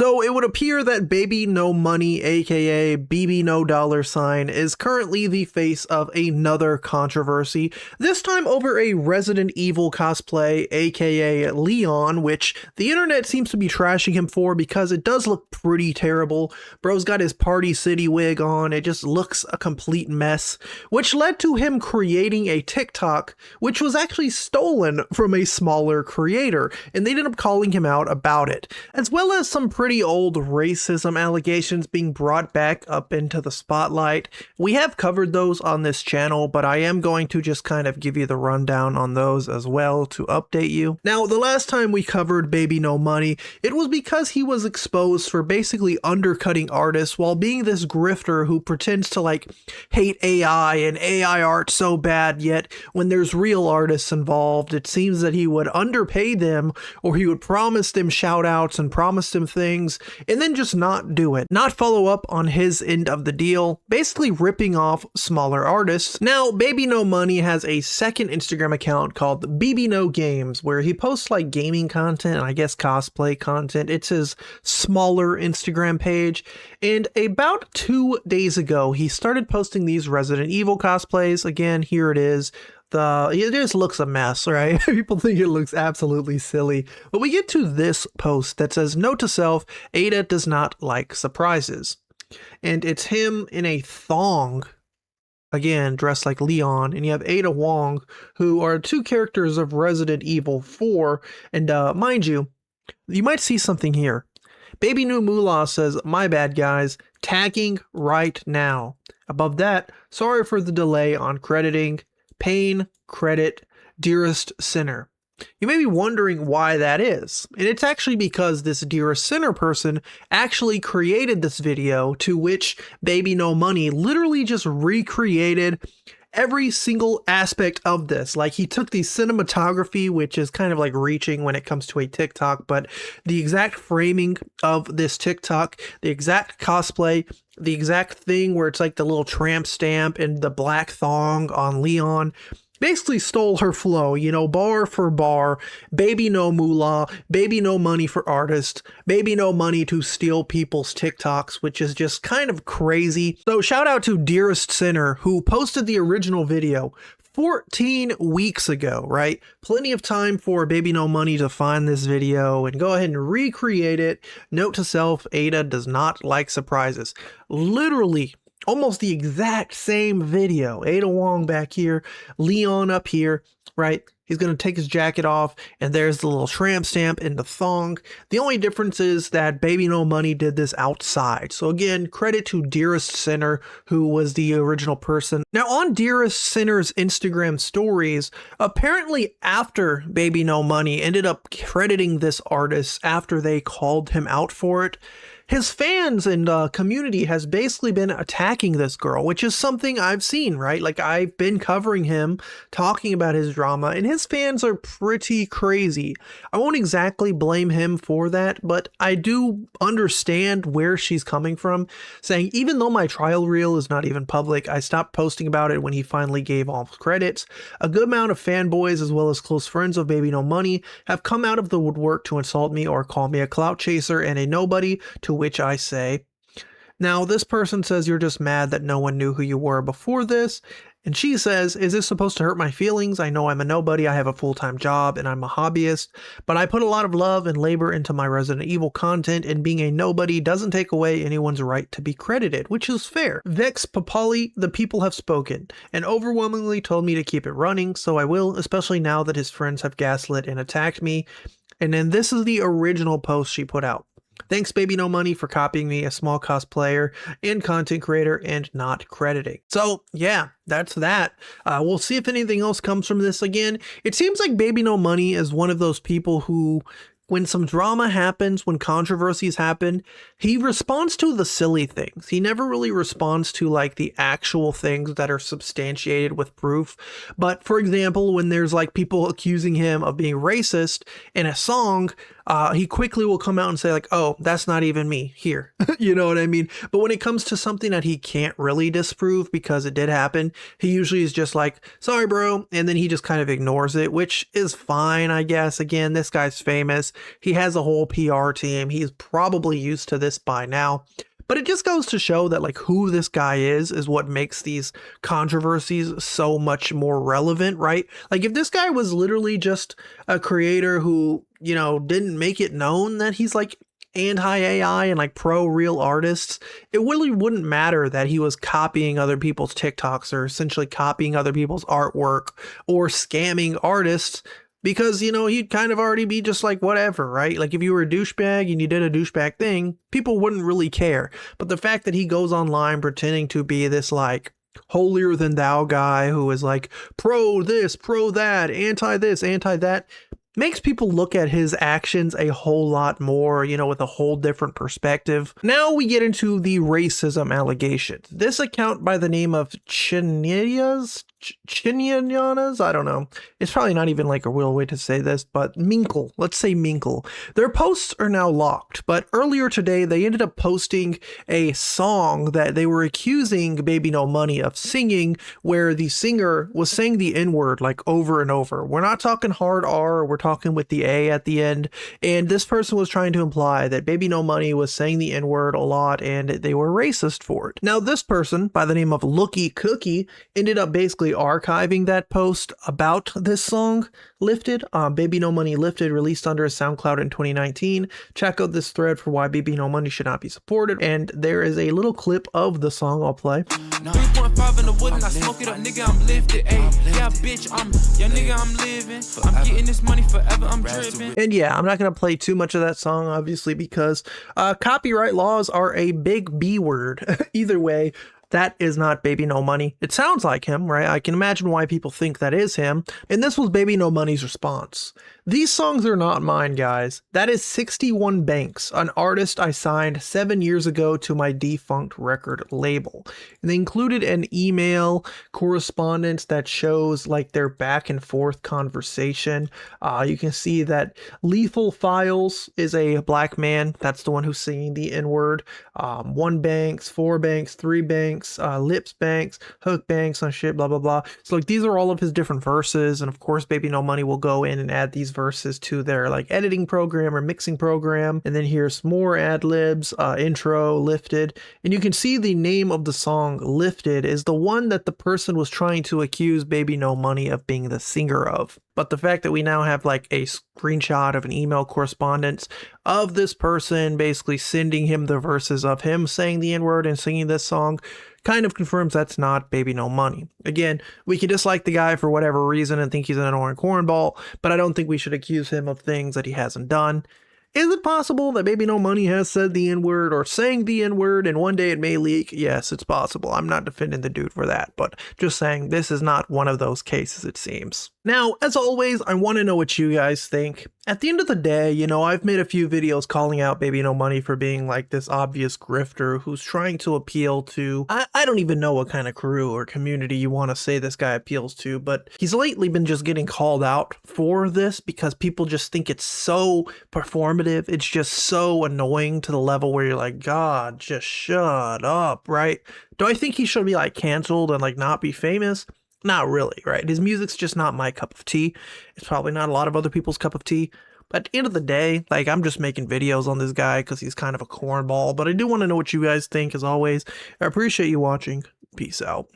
So it would appear that BBno Money, aka BBno $, is currently the face of another controversy, this time over a Resident Evil cosplay, aka Leon, which the internet seems to be trashing him for because it does look pretty terrible. Bro's got his Party City wig on, it just looks a complete mess, which led to him creating a TikTok, which was actually stolen from a smaller creator, and they ended up calling him out about it, as well as some pretty old racism allegations being brought back up into the spotlight. We have covered those on this channel, but I am going to just kind of give you the rundown on those as well to update you. Now, the last time we covered BBno Money, it was because he was exposed for basically undercutting artists while being this grifter who pretends to like hate AI and AI art so bad, yet when there's real artists involved, it seems that he would underpay them, or he would promise them shout outs and promise them things and then just not do it, not follow up on his end of the deal, basically ripping off smaller artists. Now, BBno Money has a second Instagram account called BBno Games, where he posts like gaming content and I guess cosplay content. It's his smaller Instagram page, and about 2 days ago he started posting these Resident Evil cosplays. Again, here it is. It just looks a mess, right? People think it looks absolutely silly. But we get to this post that says, "Note to self, Ada does not like surprises." And it's him in a thong, again, dressed like Leon, and you have Ada Wong, who are two characters of Resident Evil 4. And mind you, you might see something here. BBno Moolah says, "My bad, guys. Tagging right now." Above that, "Sorry for the delay on crediting. Pain, credit, dearest sinner." You may be wondering why that is, and it's actually because this dearest sinner person actually created this video, to which BBno Money literally just recreated every single aspect of this. Like, he took the cinematography, which is kind of like reaching when it comes to a TikTok, but the exact framing of this TikTok, the exact cosplay, the exact thing where it's like the little tramp stamp and the black thong on Leon, basically stole her flow, you know, bar for bar. BBno Moolah, BBno Money for artists, BBno Money to steal people's TikToks, which is just kind of crazy. So shout out to Dearest Sinner, who posted the original video 14 weeks ago, right? Plenty of time for BBno Money to find this video and go ahead and recreate it. Note to self, Ada does not like surprises. Literally almost the exact same video. Ada Wong back here, Leon up here, right? He's going to take his jacket off, and there's the little tramp stamp and the thong. The only difference is that BBno Money did this outside. So again, credit to Dearest Sinner, who was the original person. Now, on Dearest Sinner's Instagram stories, apparently after BBno Money ended up crediting this artist after they called him out for it, his fans and community has basically been attacking this girl, which is something I've seen, right? Like, I've been covering him, talking about his drama, and his fans are pretty crazy. I won't exactly blame him for that, but I do understand where she's coming from, saying, even though my trial reel is not even public, I stopped posting about it when he finally gave all credits. A good amount of fanboys, as well as close friends of BBno Money, have come out of the woodwork to insult me or call me a clout chaser and a nobody, to which I say, now this person says you're just mad that no one knew who you were before this. And she says, is this supposed to hurt my feelings? I know I'm a nobody, I have a full-time job, and I'm a hobbyist, but I put a lot of love and labor into my Resident Evil content, and being a nobody doesn't take away anyone's right to be credited, which is fair. Vex Papali, the people have spoken, and overwhelmingly told me to keep it running, so I will, especially now that his friends have gaslit and attacked me. And then this is the original post she put out. Thanks BBno Money for copying me, a small cosplayer and content creator, and not crediting. So yeah, that's that. We'll see if anything else comes from this. Again, it seems like BBno Money is one of those people who, when some drama happens, when controversies happen, he responds to the silly things. He never really responds to like the actual things that are substantiated with proof. But for example, when there's like people accusing him of being racist in a song, he quickly will come out and say like, oh, that's not even me here. You know what I mean? But when it comes to something that he can't really disprove because it did happen, he usually is just like, sorry, bro. And then he just kind of ignores it, which is fine, I guess. Again, this guy's famous. He has a whole PR team. He's probably used to this by now. But it just goes to show that like who this guy is what makes these controversies so much more relevant, right? Like if this guy was literally just a creator who, you know, didn't make it known that he's like anti-AI and like pro real artists, it really wouldn't matter that he was copying other people's TikToks or essentially copying other people's artwork or scamming artists, because, you know, he'd kind of already be just like whatever, right? Like if you were a douchebag and you did a douchebag thing, people wouldn't really care. But the fact that he goes online pretending to be this like holier than thou guy who is like pro this, pro that, anti this, anti that, makes people look at his actions a whole lot more, you know, with a whole different perspective. Now we get into the racism allegations. This account by the name of Chinyanas, I don't know. It's probably not even like a real way to say this, but Minkle, let's say Minkle. Their posts are now locked, but earlier today they ended up posting a song that they were accusing BBno Money of singing, where the singer was saying the N-word like over and over. We're not talking hard R, we're talking with the A at the end, and this person was trying to imply that BBno Money was saying the N-word a lot and they were racist for it. Now this person by the name of Looky Cookie ended up basically archiving that post about this song, Lifted. BBno Money Lifted, released under a SoundCloud in 2019. Check out this thread for why BBno Money should not be supported, and there is a little clip of the song I'll play. 3.5 in the wood and I smoke it up, nigga, I'm lifted, ayy. Yeah, bitch, I'm living. I'm getting this money forever, I'm dripping. And yeah, I'm not gonna play too much of that song, obviously, because copyright laws are a big B word. Either way, that is not BBno Money. It sounds like him, right? I can imagine why people think that is him. And this was BBno Money's response. These songs are not mine, guys. That is 61 Banks, an artist I signed 7 years ago to my defunct record label. And they included an email correspondence that shows like their back and forth conversation. You can see that Lethal Files is a black man. That's the one who's singing the N-word. 1 Banks, 4 Banks, 3 Banks, Lips Banks, Hook Banks, on shit, blah, blah, blah. So like these are all of his different verses. And of course, BBno Money will go in and add these verses to their like editing program or mixing program. And then here's more ad libs, intro, Lifted. And you can see the name of the song, Lifted, is the one that the person was trying to accuse BBno Money of being the singer of. But the fact that we now have like a screenshot of an email correspondence of this person basically sending him the verses of him saying the N-word and singing this song kind of confirms that's not BBno Money. Again, we can dislike the guy for whatever reason and think he's an annoying cornball, but I don't think we should accuse him of things that he hasn't done. Is it possible that BBno Money has said the N-word or saying the N-word and one day it may leak? Yes, it's possible. I'm not defending the dude for that, but just saying this is not one of those cases, it seems. Now, as always, I want to know what you guys think. At the end of the day, you know, I've made a few videos calling out BBno Money for being like this obvious grifter who's trying to appeal to, I don't even know what kind of crew or community you want to say this guy appeals to, but he's lately been just getting called out for this because people just think it's so performative. It's just so annoying to the level where you're like, God, just shut up, right? Do I think he should be like canceled and like not be famous? Not really, right? His music's just not my cup of tea. It's probably not a lot of other people's cup of tea. But at the end of the day, like, I'm just making videos on this guy because he's kind of a cornball. But I do want to know what you guys think, as always. I appreciate you watching. Peace out.